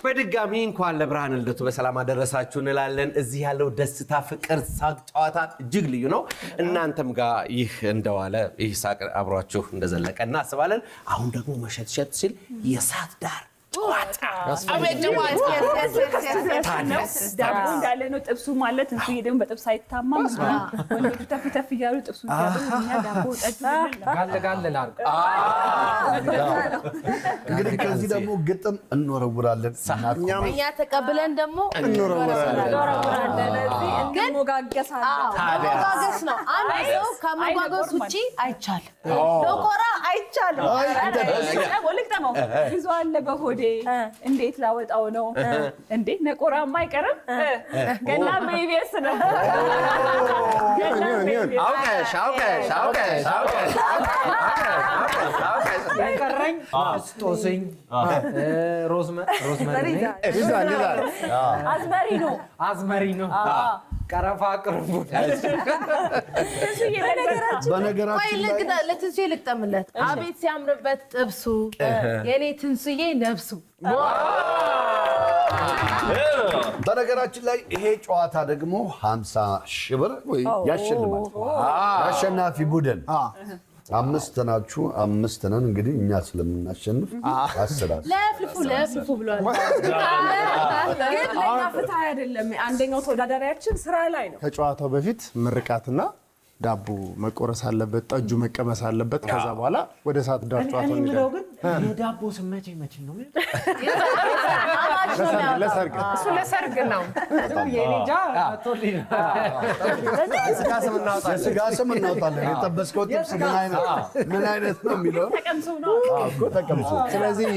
በድጋሚ እንኳን ለብርሃነ ልደቱ በሰላም አደረሳችሁ እንላለን። እዚህ ያለው ደስታ፣ ፍቅር፣ ሳቅ፣ ጨዋታ እጅግ ልዩ ነው። እናንተም ጋር ይህ እንደዋለ ይህ ሳቅ አብሯችሁ እንደዘለቀ እናስባለን። አሁን ደግሞ መሸትሸት ሲል የሳት ዳር ጨዋታ አቤት ዳቦ እንዳለ ነው። ጥብሱ ማለት እንሱ ደግሞ በጥብስ አይታማም። ወንዶቹ ተፍ ተፍ እያሉ ጥብሱ ያሉኛ ዳቦ ጠጅ ጋለ ላርቅ እንግዲህ ከዚህ ደግሞ ግጥም እንወረውራለን። እኛ ተቀብለን ደግሞ እንወረውራለን። ግን ሞጋገስ ነው። አንድ ሰው ከመጓገስ ውጪ አይቻልም። ዶቆራ አይቻልም። ወልቅተመው ብዙ አለ በሆዴ እንዴት ላወጣው ነው እንዴ? ነቆራማ አይቀርም። ገና በኢቢኤስ ነው። የቀረኝ ስጦስኝ ሮዝመሪ አዝመሪ ነው። ቀረፋ ቅርቡ በነገራችን ላይ ለትንሱዬ ልቅጠምለት። አቤት ሲያምርበት ጥብሱ የኔ ትንሱዬ ነፍሱ። በነገራችን ላይ ይሄ ጨዋታ ደግሞ 50,000 ብር ያሸልማል። አሸናፊ ቡድን 5 ናችሁ፣ 5 ነን። እንግዲህ እኛ ስለምናሸንፍ 10 ለፍልፉ ብሏል። ግን ለኛ ፍትሃ አይደለም። አንደኛው ተወዳዳሪያችን ስራ ላይ ነው። ከጨዋታው በፊት ምርቃትና ዳቦ መቆረስ አለበት፣ ጠጁ መቀመስ አለበት። ከዛ በኋላ ወደ ሰዓት ዳር ጨዋታው ነው። ግን የዳቦ ስመቼ ነው እሱ ለሰርግ ነው። የኔጃ ስጋ ስም እናውጣለን። የጠበስከው ጥብስ ምን አይነት ነው የሚለው ተቀምሶ ነው እኮ ተቀምሶ። ስለዚህ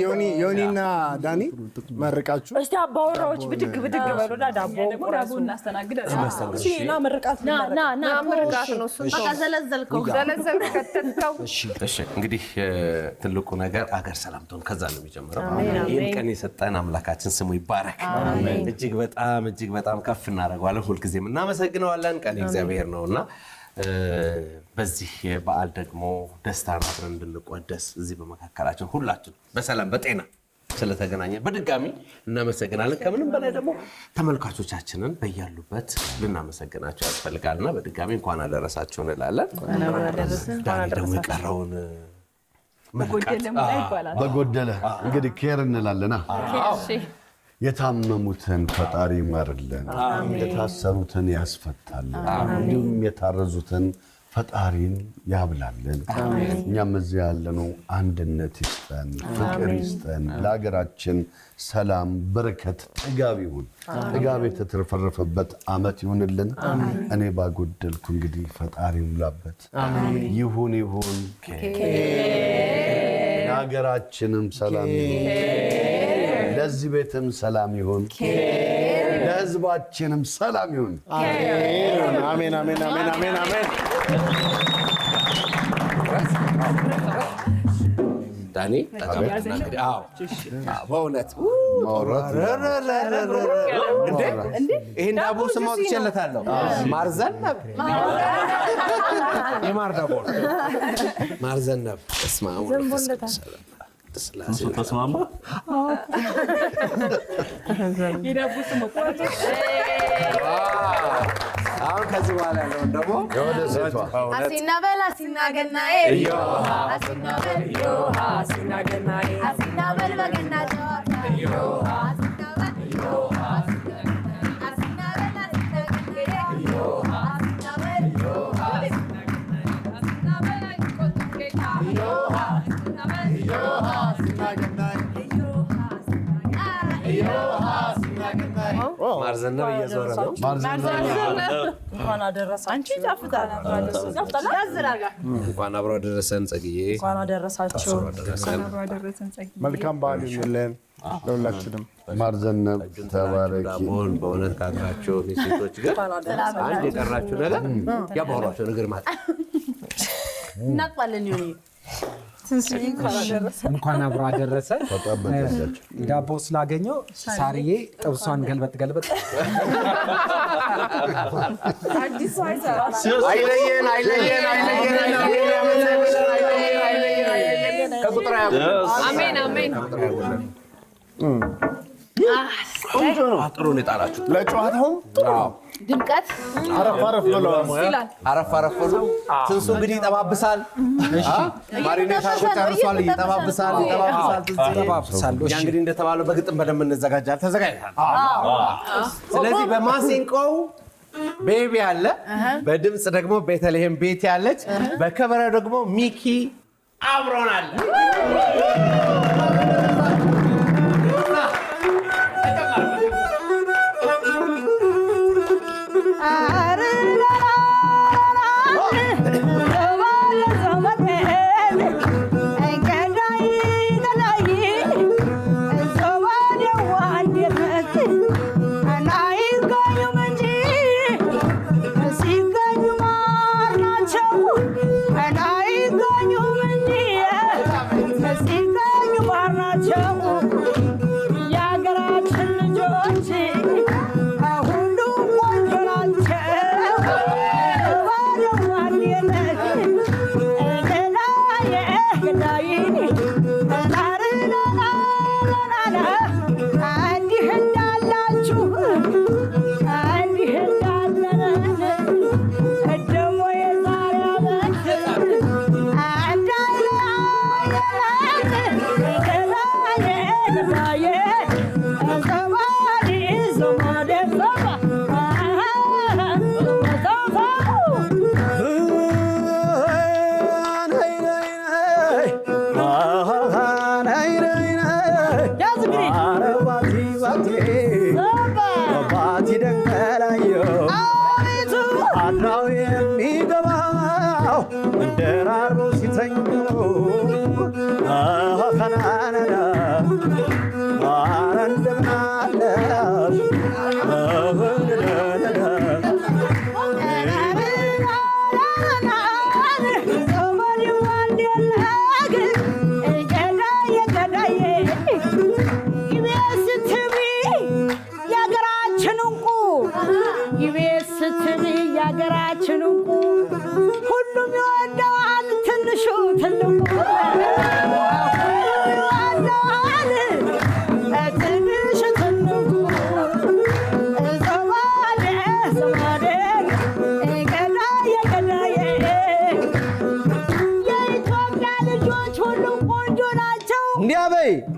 ዮኒና ዳኒ መርቃችሁ እስቲ አባወራዎች ብድግ በሉና ዳቦ ቆራሱ እናስተናግዳለን። እሺ ና ምርቃት ና ምርቃት ነው። በቃ ዘለዘልከው ከተተው። እሺ እንግዲህ ትልቁ ነገር አገር ሰላም ትሆን፣ ከዛ ነው የሚጀምረው። ይህን ቀን የሰጠን አምላካችን ስሙ ይባረክ። እጅግ በጣም ከፍ እናደርገዋለን። ሁልጊዜም እናመሰግነዋለን። ቀን እግዚአብሔር ነውና በዚህ በዓል ደግሞ ደስታን አብረን እንድንቋደስ እዚህ በመካከላችን ሁላችን በሰላም በጤና ስለተገናኘ በድጋሚ እናመሰግናለን። ከምንም በላይ ደግሞ ተመልካቾቻችንን በያሉበት ልናመሰግናቸው ያስፈልጋልና በድጋሚ እንኳን አደረሳችሁ እንላለን። ዳኒ ደግሞ የቀረውን በጎደለ እንግዲህ ኬር እንላለና የታመሙትን ፈጣሪ ይማርልን፣ የታሰሩትን ያስፈታልን፣ እንዲሁም የታረዙትን ፈጣሪን ያብላልን። እኛም እዚህ ያለነው አንድነት ይስጠን፣ ፍቅር ይስጠን፣ ለሀገራችን ሰላም፣ በረከት፣ ጥጋብ ይሁን። ጥጋብ የተትረፈረፈበት ዓመት ይሁንልን። እኔ ባጎደልኩ እንግዲህ ፈጣሪ ይሙላበት። ይሁን ለሀገራችንም ሰላም ይሁን፣ ለዚህ ቤትም ሰላም ይሁን፣ ለሕዝባችንም ሰላም ይሁን። አሜን አሜን አሜን አሜን አሜን። ዳኒ በእውነት ይህን ዳቦ ስም አውጥቼለታለሁ። ማርዘነብ የማር ዳቦ ማርዘነብ ተስማማ። የዳቦ ስም አሁን ከዚህ በኋላ ያለውን ደግሞ ወደ ሴቷ አሲና በል አሲና ገናዬ አሲና በል በገና ጨዋታ ማርዘነብ እየዞረ ነው። እንኳን አደረሳችሁ። አንቺ ጣፍጣል ያዝራጋ። እንኳን አብሮ አደረሰን ጸግዬ። እንኳን አደረሳችሁ። መልካም በዓል ይሁንልን ለሁላችንም። ማርዘነብ ተባረኪ። ዳቦን በእውነት ካግራችሁ ሴቶች ግን አንድ የቀራችሁ ነገር ያባሯቸው ነገር ማለት እናጥባለን። ይሁን እንኳን አብሮ አደረሰ። ዳቦ ስላገኘው ሳርዬ ጥብሷን ገልበጥ አዲስ አይሰራ አይለየን ቆንጆ ነው። ጥሩ ነው የጣላችሁ ለጨዋታው ድምቀት አረፍ ብለው ይላል። አረፍ ብሎ ትንሱ እንግዲህ ይጠባብሳል። ማሪኔት አድርጎ ጨርሷል። ይጠባብሳል። ያ እንግዲህ እንደተባለው በግጥም በደንብ እንዘጋጃለን። ተዘጋጅተናል። ስለዚህ በማሲንቆው ቤቢ አለ፣ በድምፅ ደግሞ ቤተልሔም ቤት ያለች፣ በከበሮ ደግሞ ሚኪ አብሮን አለ።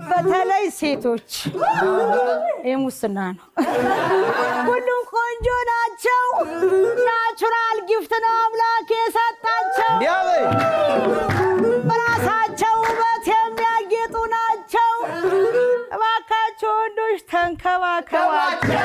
በተለይ ሴቶች የሙስና ነው። ሁሉም ቆንጆ ናቸው። ናቹራል ጊፍት ነው አምላክ የሰጣቸው። በራሳቸው ውበት የሚያጌጡ ናቸው። እባካቸው ወንዶች ተንከባከባቸው።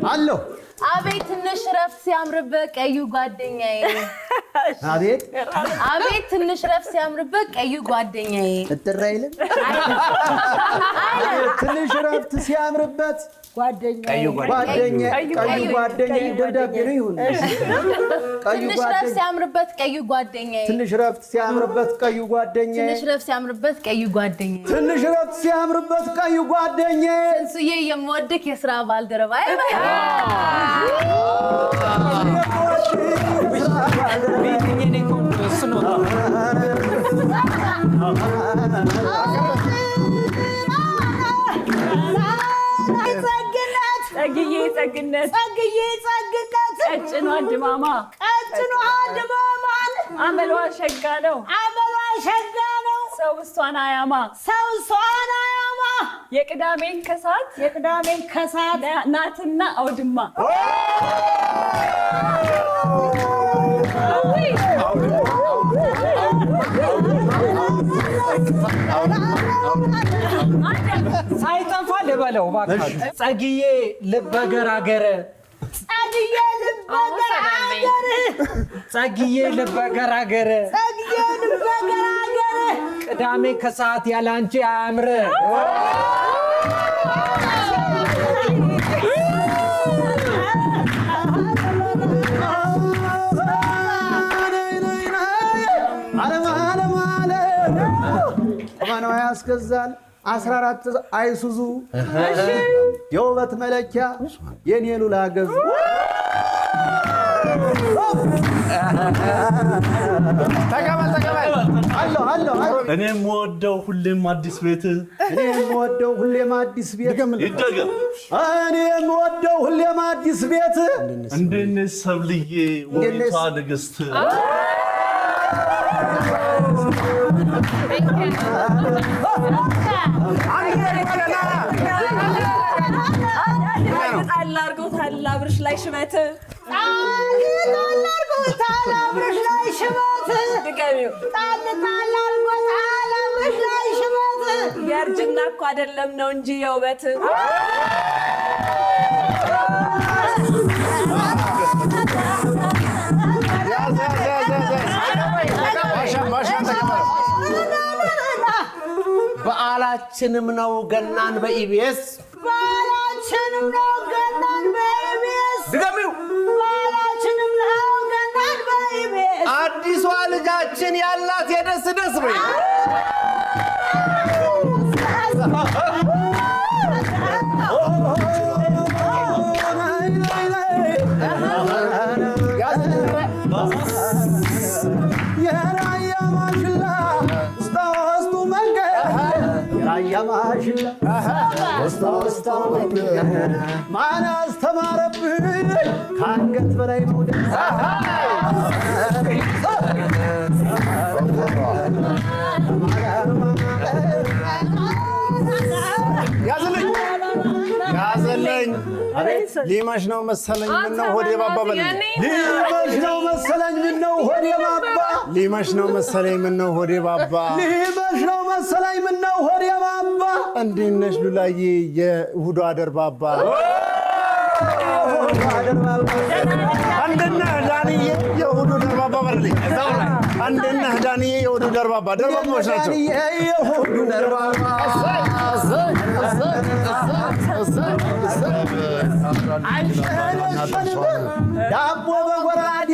አሎ አቤት ትንሽ ረፍት ሲያምርበት ቀዩ ጓደኛዬ አቤት ትንሽ ረፍት ሲያምርበት ቀዩ ጓደኛዬ እጥራ አይልም ትንሽ ረፍት ሲያምርበት ጓደኛዬ ቀዩ ጓደኛዬ ደብዳቤ ነው ይሁን ትንሽ ረፍት ሲያምርበት ቀዩ ጓደኛዬ ትንሽ ረፍት ሲያምርበት ቀዩ ጓደኛዬ ትንሽ ረፍት ሲያምርበት ቀዩ ጓደኛዬ ትንሽ ረፍት ሲያምርበት ቀዩ ጓደኛዬ ትንሱዬ የምወድክ የሥራ ባልደረባዬ ጸግነት ቀጭኗ ድማማ አመሏ ሸጋ ነው አመሏ ሸጋ ነው ሰው እሷን አያማ ሰው እሷን አያማ የቅዳሜን ከሳት ናትና አውድማ ሳይጠፋ ልበለው እባክህ። ጸግዬ ልበገራገረ ጸግዬ ልበገራገረ ቅዳሜ ከሰዓት ያለ አንቺ አያምር ቁመናው ያስገዛል 14 አይሱዙ የውበት መለኪያ የኔ ሉላ ገዙ ተቀበል አሎ እኔ የምወደው ሁሌም አዲስ ቤት እኔ የምወደው ሁሌም አዲስ ቤት ይደገም። እኔ የምወደው ሁሌም አዲስ ቤት እንዴት ነሽ ሰብልዬ ውቢቷ ንግስት አብርሽ ላይ ሽበት የእርጅና እኮ አይደለም ነው እንጂ የውበት በዓላችንም ነው ገናን በኢቢኤስ በዓላችንም ነው ገናን በኢቢኤስ ድገሚው በዓላችንም ነው ገናን በኢቢኤስ አዲሷ ልጃችን ያላት የደስ ደስ በይ ማን አስተማረብን ከአንገት በላይ መውደድ ያዘልኝ ሊመሽ ነው መሰለኝ ምነው ሆዴ ባባ በለኝ ሊመሽ ነው መሰለኝ ምነው ሆዴ ባባ ሊመሽ ነው መሰለኝ ምነው ሆዴ ባባ ሊመሽ ነው መሰለኝ ምነው ሆዴ ባባ እንዴት ነሽ ሉላዬ የእሑዱ አደርባባ እንዴት ነህ ዳንዬ የእሑዱ ደርባባ በለኝ እንዴት ነህ ዳንዬ የእሑዱ ደርባባ ደርባባዎች ናቸው የእሑዱ ደርባባ ዳቦ በጎራዴ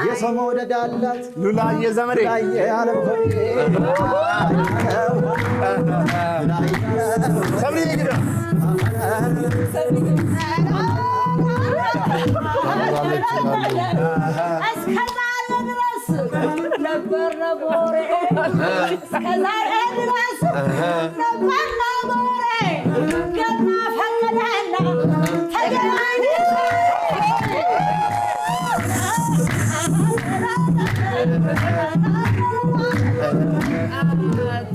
የሰው መውደድ አላት ሉላዬ ዘመዴ ሰብሪ ግዳ እስከዛሬ ድረስ ነበር ነጎሬ እስከዛሬ ድረስ ነበር ነጎሬ ገና ፈቀደና ተገናኝተን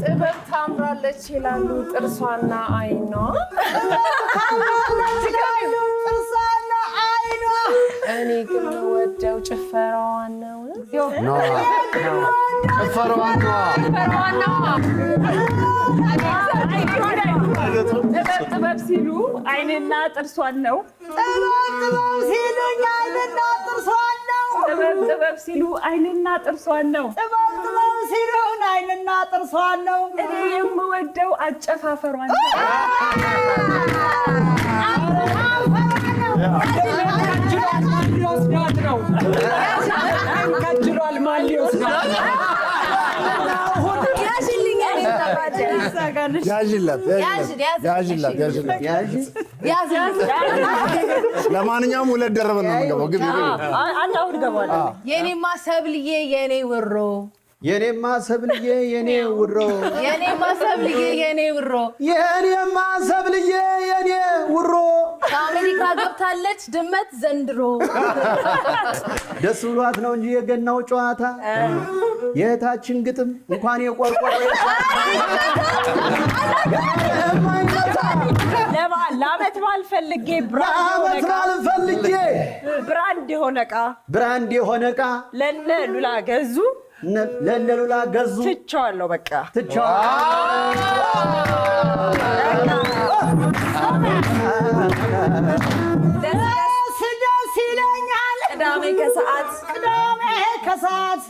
ጥበብ ታምራለች ይላሉ ጥርሷና አይኗ ጥርሷና አይኗ እኔ ግን ወደው ጭፈራዋን ነው ጥበብ ሲሉ አይንና ጥርሷን ነው ጥበብ ሲሉኝ አይንና ጥርሷን ነው ጥበብ ሲሉ አይንና ጥርሷን ነው ጥበብ ሲሉን አይንና ጥርሷን ነው እኔ የምወደው አጨፋፈሯን ነው ከጅሏል ማን ሊወስዳት ያዥላት ለማንኛውም ሁለት ደረበን ነው የምንገባው ግቢ የኔማ ሰብልዬ የኔ ወሮ የኔማ ሰብልዬ የኔ ውሮ የኔማ ሰብልዬ የኔ ውሮ የኔማ ሰብልዬ የኔ ውሮ ከአሜሪካ ገብታለች ድመት ዘንድሮ ደስ ብሏት ነው እንጂ የገናው ጨዋታ የታችን ግጥም እንኳን የቆርቆሮ ለዓመት በዓል ፈልጌ ብራንድ የሆነ ዕቃ ለነ ሉላ ገዙ ለሉላ ገዙ ትቼዋለሁ በቃ ደስ ይለኛል ቅዳሜ ከሰዓት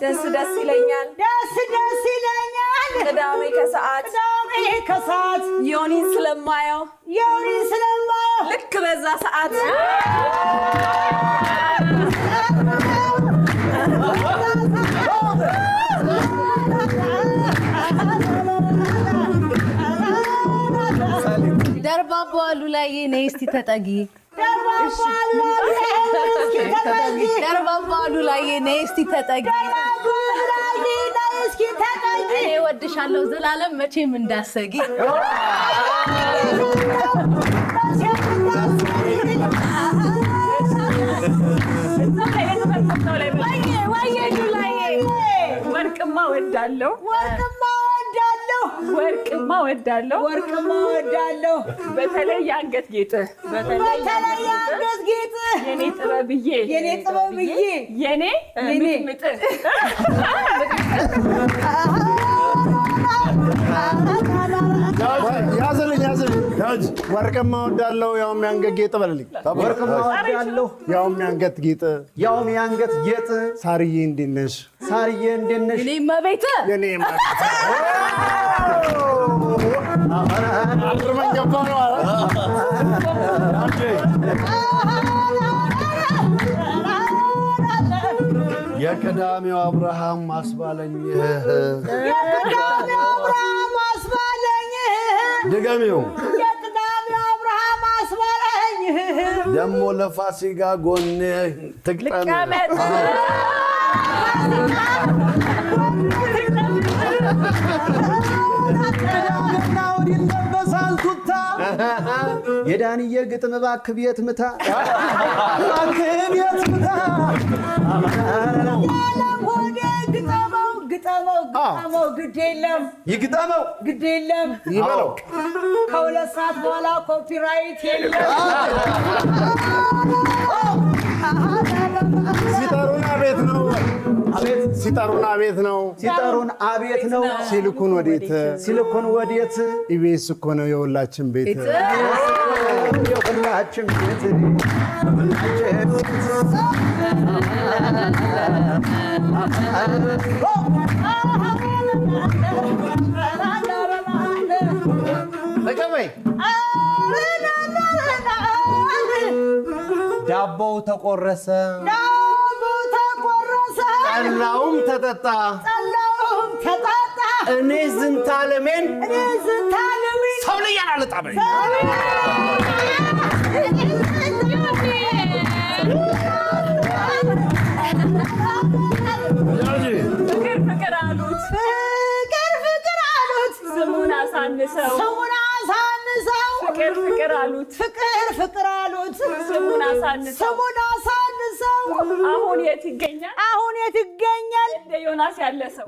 ደስ ይለኛል ቅዳሜ ከሰዓት ዮኒን ስለማየው ልክ በዛ ሰዓት ደርባባ ሉላዬ ነይ እስቲ ተጠጊ ደርባባ ሉላዬ ነይ እስቲ ተጠጊ እኔ እወድሻለሁ ዘላለም መቼም እንዳሰጊ ወርቅማ ወዳለሁ በተለይ የአንገት ጌጥ የኔ ጥበብዬ የኔ ምጥምጥ ያዝልኝ ወርቅማ ወዳለው ያውም የአንገት ጌጥ በልልኝ ወርቅማ ወዳለው ያውም የአንገት ጌጥ ሳርዬ እንዴት ነሽ እኔማ ቤት አርመን ገባ ነው የቅዳሜው አብርሃም ማስባለኝ ድገሚው የቅዳሜው አብርሃም አስባለኝ ደሞ ለፋሲካ ጎን ትቀመጥ የዳንዬ ግጥም እባክህ ቤት ምታ ግጠመው ግድ የለም ይበለው ከሁለት ሰዓት በኋላ ኮፒራይት የለም ሲጠሩን አቤት ነው ሲልኩን ወዴት ኢቢኤስ እኮ ነው የሁላችን ቤት ዳቦው ተቆረሰ ጠላውም ተጠጣ እኔ ዝንታለሜን ሰው ላይ ያላልጣበኝ ፍቅር አሉት ስሙን አሳንሰው ፍቅር አሉት ስሙን አሳንሰው አሁን የት ይገኛል እንደ ዮናስ ያለ ሰው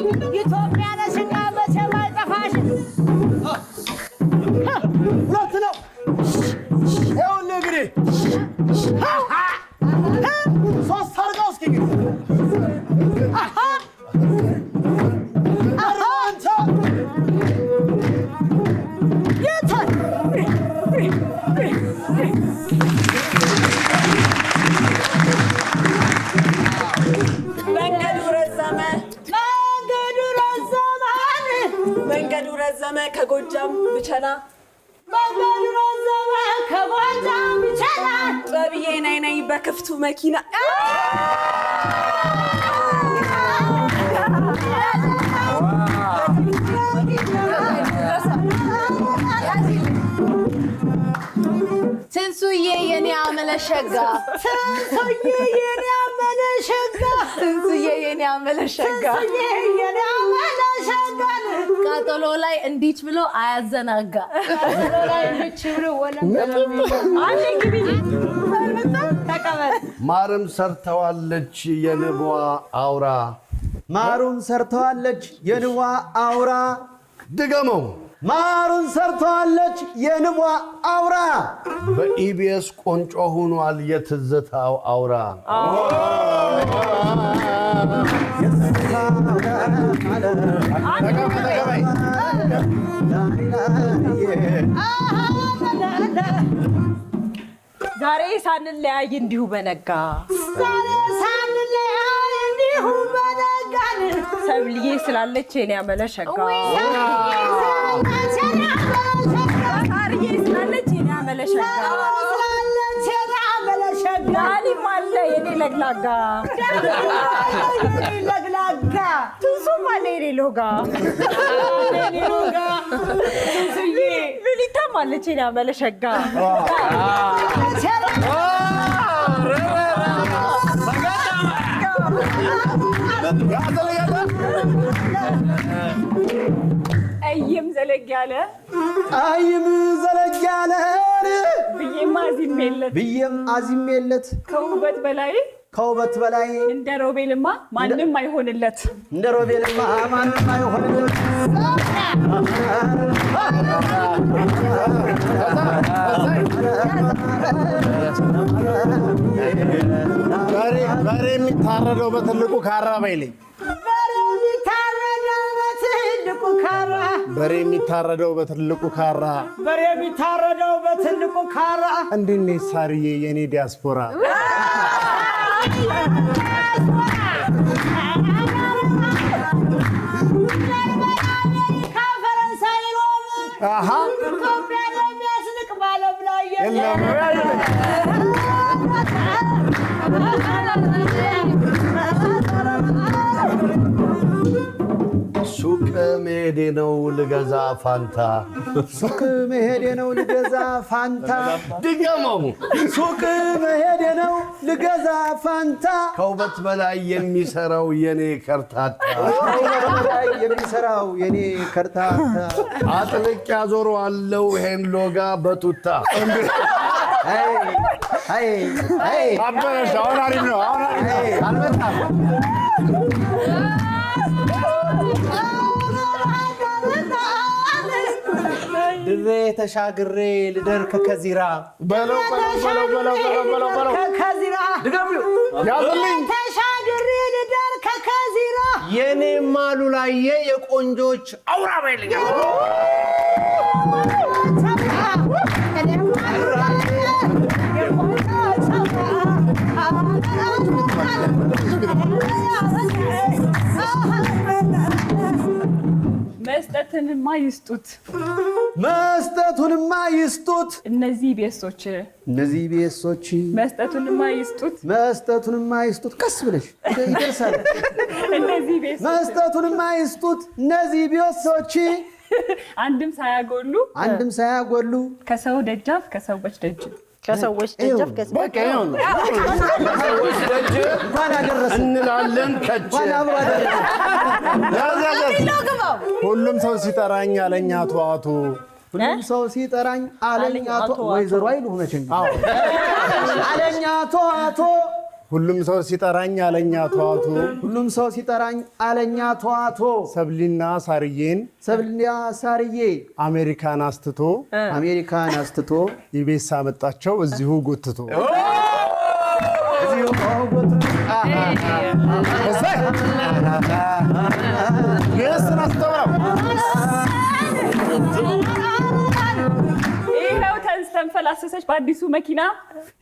ኢትዮጵያ ነሽና መቼም አይጠፋሽ። ሁለት ነው። ይኸውልህ እንግዲህ ሶስት አድርገው እስኪ መንገዱ ረዘመ ከጎጃም ብቸና መንገዱ ረዘመ ከጎጃም ብቸና በብዬ ነይ ነይ በክፍቱ መኪና ስንሱዬ የኔ አመለሸጋ ስንሱዬ የኔ አመለሸጋ ስንሱዬ የኔ አመለሸጋ የኔ አመለሸጋ ቃጠሎ ላይ እንዲች ብሎ አያዘናጋ ቃጠሎ ላይ እንዲች ብሎ ተቀበል ማርም ሰርተዋለች የንቧ አውራ ማሩን ሰርተዋለች የንቧ አውራ ድገመው ማሩን ሰርተዋለች የንቧ አውራ በኢቢኤስ ቆንጮ ሆኗል የትዝታው አውራ ዛሬ ሳንለያይ እንዲሁ በነጋ ዛሬ ሳንለያይ እንዲሁ በነጋ ሰብልዬ ስላለች የኔ አመለሸጋ ሳርዬ ስላለች የኔ አመለሸጋ ዳሊም አለ የኔ ለግላጋ ትንሱም አለ የኔ ሎጋ ትንሱዬ ሉሊታም አለች የኔ አመለሸጋ አይም ዘለግ ያለ አይም ዘለግ ያለ ብዬም አዚሜለት ከውበት በላይ እንደ ሮቤልማ ማንም አይሆንለት በሬ የሚታረደው በትልቁ ካራ በይልኝ በሬ የሚታረደው በትልቁ ካራ እንዴት ነሽ ሳርዬ የኔ ዲያስፖራ ኢትዮጵያ የሚያስንቅ ባለም ላይ ሱቅ መሄዴ ነው ልገዛ ፋንታ ሱቅ መሄዴ ነው ልገዛ ፋንታ ድገመው ሱቅ መሄዴ ነው ልገዛ ፋንታ ከውበት በላይ የሚሰራው የኔ ከርታታ አጥልቅ ያዞረዋለው ይሄን ሎጋ በቱታ አበረሽ አሁን አሪፍ ነው አልመጣም ድሬ ተሻግሬ ልደር ከከዚራ በለው ከከዚራ ድገሚው ያዝልኝ ተሻግሬ ልደር ከከዚራ የኔ ማሉ ላየ የቆንጆች አውራ በይልኝ መስጠትንማ ይስጡት እነዚህ ቤሶች መስጠቱንማ ይስጡት ቀስ ብለሽ ይደርሳል እነዚህ ቤሶች መስጠቱንማ ይስጡት እነዚህ ቤሶች አንድም ሳያጎሉ ከሰው ደጃፍ ከሰዎች ደጅ በቃ ይኸው ነው እንኳን አደረሰ እንላለን ከች ሁሉም ሰው ሲጠራኝ አለኝ አቶ ሁሉም ሰው ሲጠራኝ አለኝ አቶ ወይዘሮ አይሉ ሆነች እንጂ አለኝ አቶ ሁሉም ሰው ሲጠራኝ አለኛ ተዋቶ ሁሉም ሰው ሲጠራኝ አለኛ ተዋቶ ሰብሊና ሳርዬ አሜሪካን አስትቶ ኢቤሳ መጣቸው እዚሁ ጎትቶ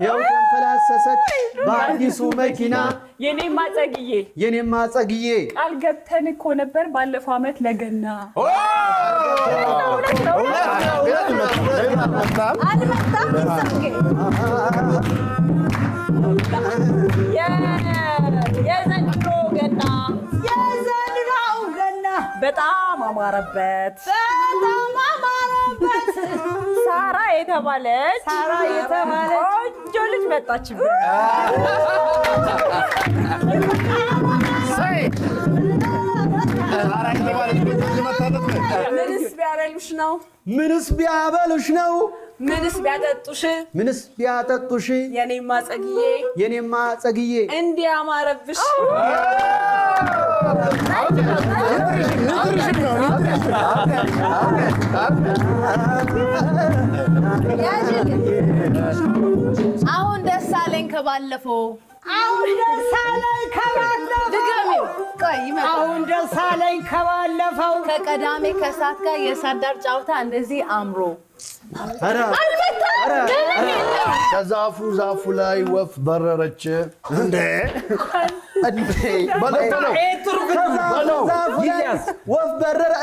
ይኸው ተንፈላሰሰች በአዲሱ መኪና የኔማ ጸግዬ ቃል ገብተን እኮ ነበር ባለፈው ዓመት ለገና የዘንድሮው ገና በጣም አማረበት ሳራ የተባለች ቆንጆ ልጅ መጣችበት። ምንስ ቢያበሉሽ ነው ምንስ ቢያጠጡሽ የኔማ ጸግዬ እንዲያማረብሽ አሁን ደስ አለኝ ከባለፈው ከቀዳሜ ከሰዓት ጋር የሳዳር ጫውታ እንደዚህ አምሮ ከዛፉ ላይ ወፍ በረረች እንዴ ወፍ በረረ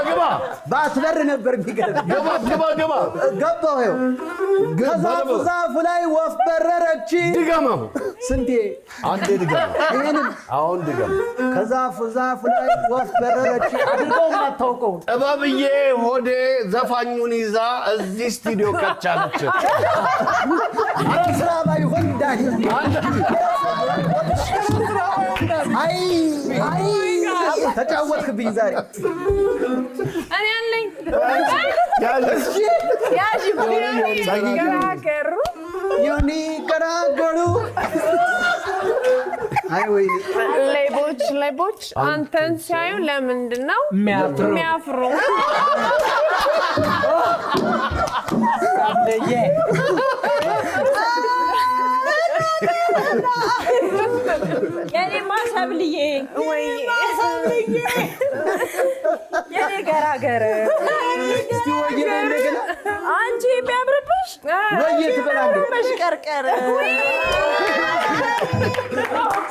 ግባ ባትበር ነበር የሚገርም ገባው ከዛፉ ላይ ወፍ በረረች ድገመው ስንቴ አንዴ ድገመው አሁን ድገመው ከዛፉ ላይ ወፍ በረረች አድርገው ማታውቀው ጥበብዬ ሆዴ ዘፋኙን ይዛ እዚህ ስቱዲዮ ከቻለች ስራ ባይሆን ዳይ አይ ተጫወትክብኝ ዛሬ እኔ አለኝ ዮኒ ገራገሩ አይ ወይ ሌቦች አንተን ሲያዩ ለምንድን ነው የሚያፍሩ? የኔማ ሰብልዬ የኔ ገራገር እስቲ ወየ እንደገና አንቺ የሚያምርብሽ ወየ ትበላለህ መሽቀርቀር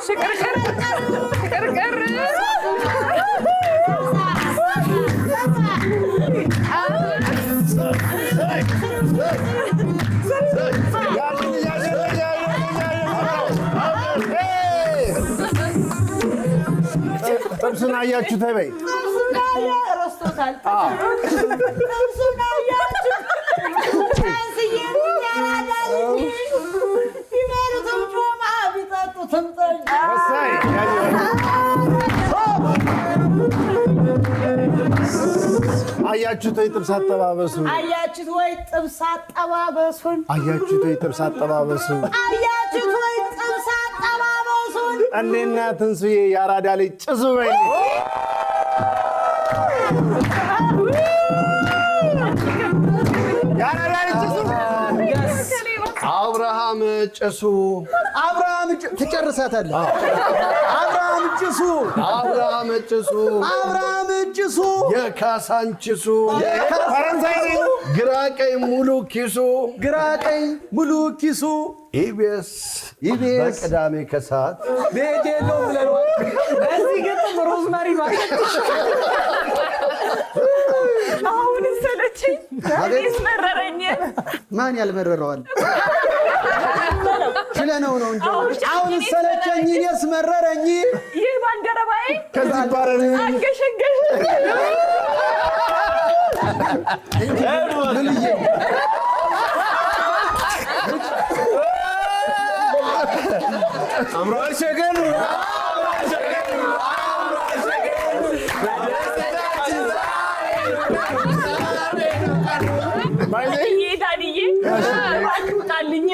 ሽቅርቅር ጥብሱን አያችሁ ተበይ ረስቶታል አያችሁት ወይ ጥብስ አጠባበሱን? እንዴና ትንሱዬ ያራዳ ልጅ ጭሱ በይ ያራዳ ልጅ ጭሱ አብርሃም ትጨርሳታለህ አብርሃም ጭሱ የካሳንችሱ ፈረንሳይ ግራ ቀኝ ሙሉ ኪሱ ኢቢኤስ በቅዳሜ ከሰዓት ቤቴሎ ብለዋል። በዚህ ግጥም ሮዝመሪ አሁን ሰለችኝ ያስመረረኝ ማን ያልመረረዋል ችለነው ነው እንጂ አሁን ሰለቸኝ ያስመረረኝ ይህ ባልደረባዬ ከዚህ ባረን አንገሸገሽ አምሯል ሸገኑ ዳንዬ አትምጣልኝ።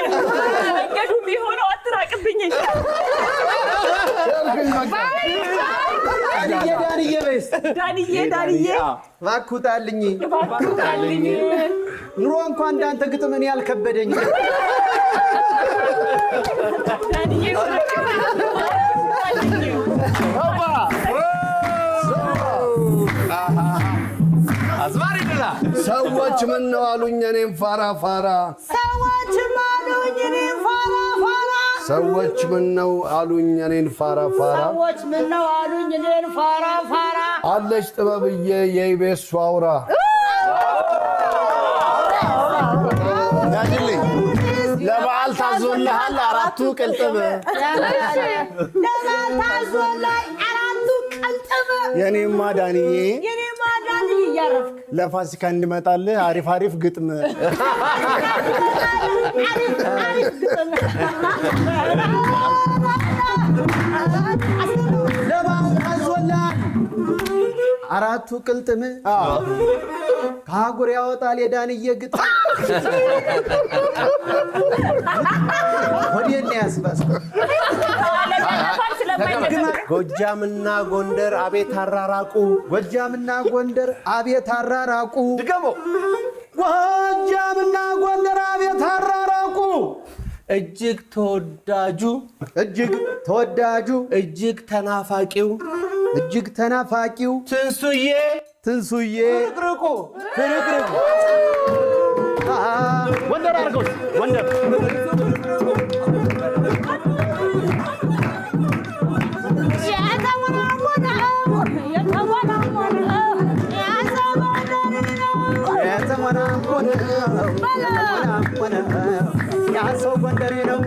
መንገዱ የሚሆነው አትራቅብኝ። ዳንዬ በይስ ዳንዬ እባክህ ውጣልኝ። ኑሮ እንኳን እንዳንተ ግጥም እኔ አልከበደኝ። ዳንዬ አዝማሪ ድላ ሰዎች ምን ነው አሉኝ እኔም ፋራ ፋራ ሰዎች ምን ነው አሉኝ እኔን ፋራ ፋራ አለች ጥበብዬ የኢቤሱ አውራ ያድልኝ ለበዓል ታዞልሃል አራቱ ቅልጥም የኔማ ዳንዬ ለፋሲካ እንዲመጣልህ አሪፍ ግጥም ለበዓል ታዞልሃል አራቱ ቅልጥም ከአህጉር ያወጣል የዳንዬ ግጥም ወዴት ነው ያስባስ ጎጃምና ጎንደር አቤት አራራቁ ድገሞ ጎጃምና ጎንደር አቤት አራራቁ እጅግ ተወዳጁ እጅግ ተናፋቂው ትንሱዬ ፍርቅርቁ ወንደር አድርገው ወንደር ያ ሰው ጎንደሬ ነው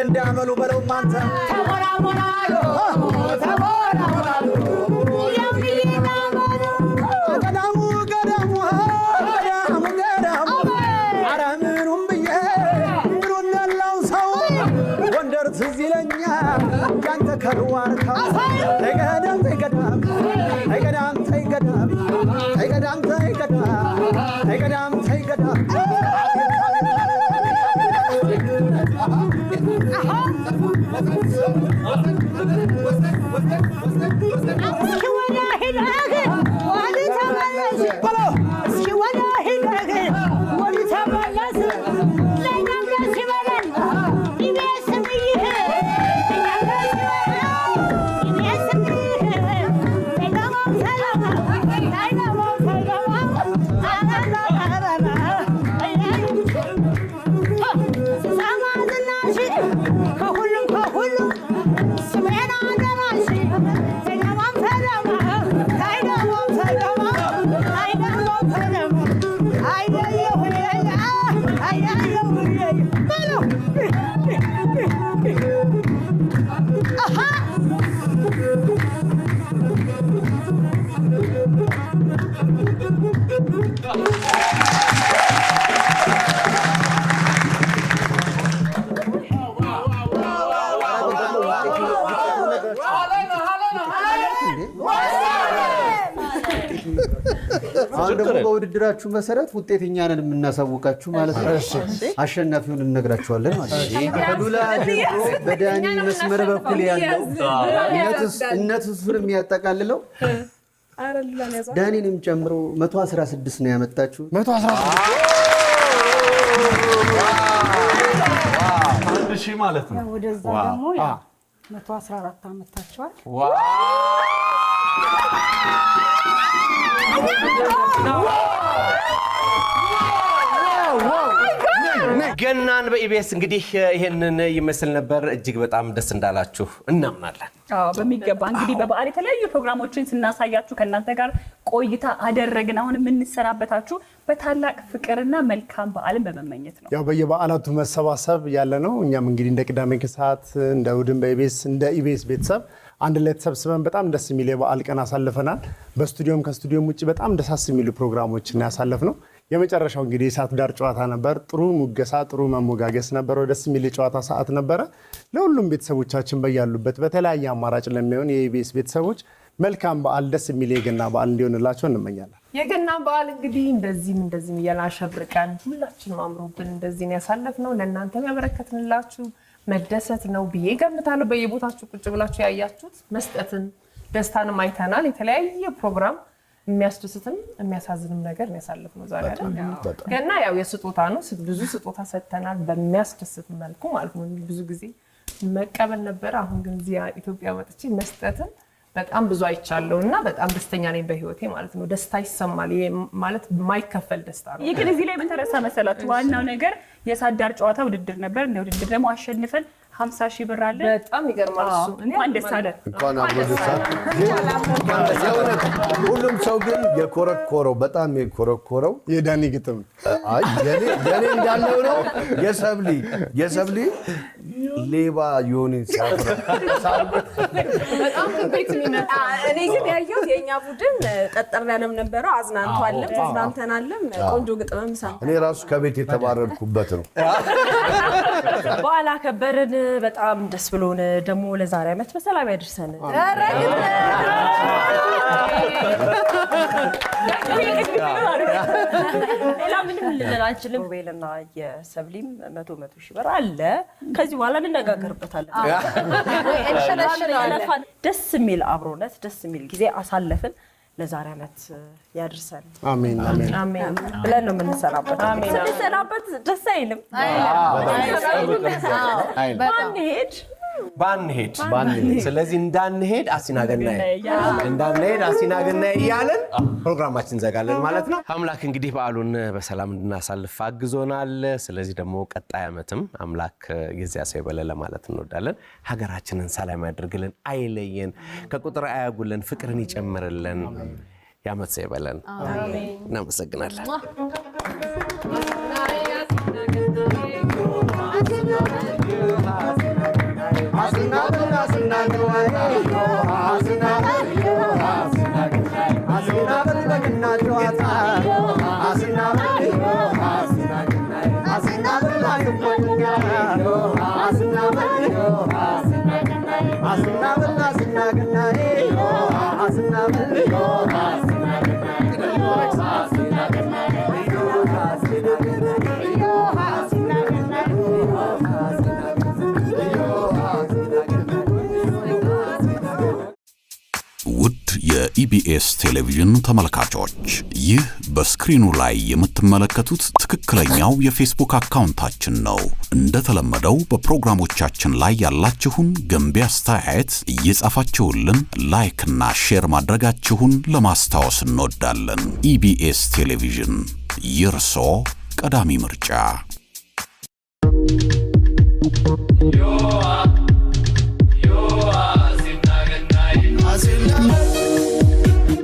እንዳመሉ በለው ማንተ አረምኑም ብዬ ምኑን ያለው ሰው ጎንደር ትዝ ይለኛል ያንተ ከሩዋርታው ተይገዳም አሁን ደግሞ በውድድራችሁ መሰረት ውጤተኛ ነን የምናሳውቃችሁ ማለት ነው። አሸናፊውን እንነግራችኋለን ማለት ነው። ከሉላ ጀምሮ በዳኒ መስመር በኩል ያለው እነሱን የሚያጠቃልለው ዳኒንም ጨምሮ 116 ነው ያመጣችሁ። 116 ማለት ነው። ወደዛ ደግሞ 114 አመጣችኋል። ገናን በኢቢኤስ እንግዲህ ይሄንን ይመስል ነበር። እጅግ በጣም ደስ እንዳላችሁ እናምናለን። በሚገባ እንግዲህ በበዓል የተለያዩ ፕሮግራሞችን ስናሳያችሁ ከእናንተ ጋር ቆይታ አደረግን። አሁን የምንሰናበታችሁ በታላቅ ፍቅርና መልካም በዓልን በመመኘት ነው። ያው በየበዓላቱ መሰባሰብ ያለ ነው። እኛም እንግዲህ እንደ ቅዳሜ ከሰዓት እንደ እሑድም በኢቢኤስ እንደ ኢቢኤስ ቤተሰብ አንድ ላይ ተሰብስበን በጣም ደስ የሚል የበዓል ቀን አሳልፈናል። በስቱዲዮም ከስቱዲዮም ውጭ በጣም ደስ የሚሉ ፕሮግራሞችን ያሳለፍነው። የመጨረሻው እንግዲህ የእሳት ዳር ጨዋታ ነበር። ጥሩ ሙገሳ፣ ጥሩ መሞጋገስ ነበር። ደስ የሚል የጨዋታ ሰዓት ነበረ። ለሁሉም ቤተሰቦቻችን በያሉበት በተለያየ አማራጭ ለሚሆን የኢቢኤስ ቤተሰቦች መልካም በዓል፣ ደስ የሚል የገና በዓል እንዲሆንላቸው እንመኛለን። የገና በዓል እንግዲህ እንደዚህም እያልን አሸብርቀን ሁላችንም አምሮብን እንደዚህ ነው ያሳለፍነው። ለእናንተም ያበረከትንላችሁ መደሰት ነው ብዬ ገምታለሁ። በየቦታችሁ ቁጭ ብላችሁ ያያችሁት መስጠትን ደስታንም አይተናል። የተለያየ ፕሮግራም የሚያስደስትም የሚያሳዝንም ነገር ነው ያሳለፍነው ዛሬ አይደል? ገና ያው የስጦታ ነው። ብዙ ስጦታ ሰጥተናል በሚያስደስት መልኩ ማለት ነው። ብዙ ጊዜ መቀበል ነበር። አሁን ግን እዚህ ኢትዮጵያ መጥቼ መስጠትን በጣም ብዙ አይቻለሁ እና በጣም ደስተኛ ነኝ በህይወቴ ማለት ነው። ደስታ ይሰማል። ማለት የማይከፈል ደስታ ነው። ይህ ግን እዚህ ላይ ምን ተረሳ መሰላችሁ? ዋናው ነገር የእሳት ዳር ጨዋታ ውድድር ነበር። እንደ ውድድር ደግሞ አሸንፈን 50,000 ብር አለ። በጣም ይገርማል። እሱ እንኳን ደስ አለ። እንኳን አብሮ ደስ አለ። ሁሉም ሰው ግን የኮረኮረው በጣም የኮረኮረው የዳኒ ግጥም አይ የኔ እንዳለው ነው። የሰብሊ ሌባ ዮኒ ሲያፍራ በጣም ቤት የሚመጣ እኔ ግን ያየሁት የኛ ቡድን ጠጠር ያለም ነበረው። አዝናንቷልም ተዝናንተናልም። ቆንጆ ግጥምም ሰምተናል። እኔ ራሱ ከቤት የተባረርኩበት ነው። በዓል አከበርን። በጣም ደስ ብሎን ደግሞ ለዛሬ ዓመት በሰላም ያድርሰን። ሌላ ምንም ልንል አንችልም። ቤልና የሰብሊም 100,000 ብር አለ። ከዚህ በኋላ እንነጋገርበታለን። ደስ የሚል አብሮነት፣ ደስ የሚል ጊዜ አሳለፍን። ለዛሬ ዓመት ያድርሰን። አሜን አሜን ብለን ነው የምንሰራበት። ስንሰራበት ደስ አይልም። ባንሄድ ስለዚህ እንዳንሄድ አሲናገናዬ እያለን ፕሮግራማችን እንዘጋለን ማለት ነው። አምላክ እንግዲህ በዓሉን በሰላም እንድናሳልፍ አግዞናል። ስለዚህ ደግሞ ቀጣይ ዓመትም አምላክ የዚያ ሰው ይበለን ለማለት እንወዳለን። ሀገራችንን ሰላም ያድርግልን፣ አይለየን፣ ከቁጥር አያጉልን፣ ፍቅርን ይጨምርልን። የዓመት ሰው ይበለን። እናመሰግናለን። ውድ የኢቢኤስ ቴሌቪዥን ተመልካቾች፣ ይህ በስክሪኑ ላይ የምትመለከቱት ትክክለኛው የፌስቡክ አካውንታችን ነው። እንደተለመደው በፕሮግራሞቻችን ላይ ያላችሁን ገንቢ አስተያየት እየጻፋችሁልን ላይክ እና ሼር ማድረጋችሁን ለማስታወስ እንወዳለን። ኢቢኤስ ቴሌቪዥን የርሶ ቀዳሚ ምርጫ።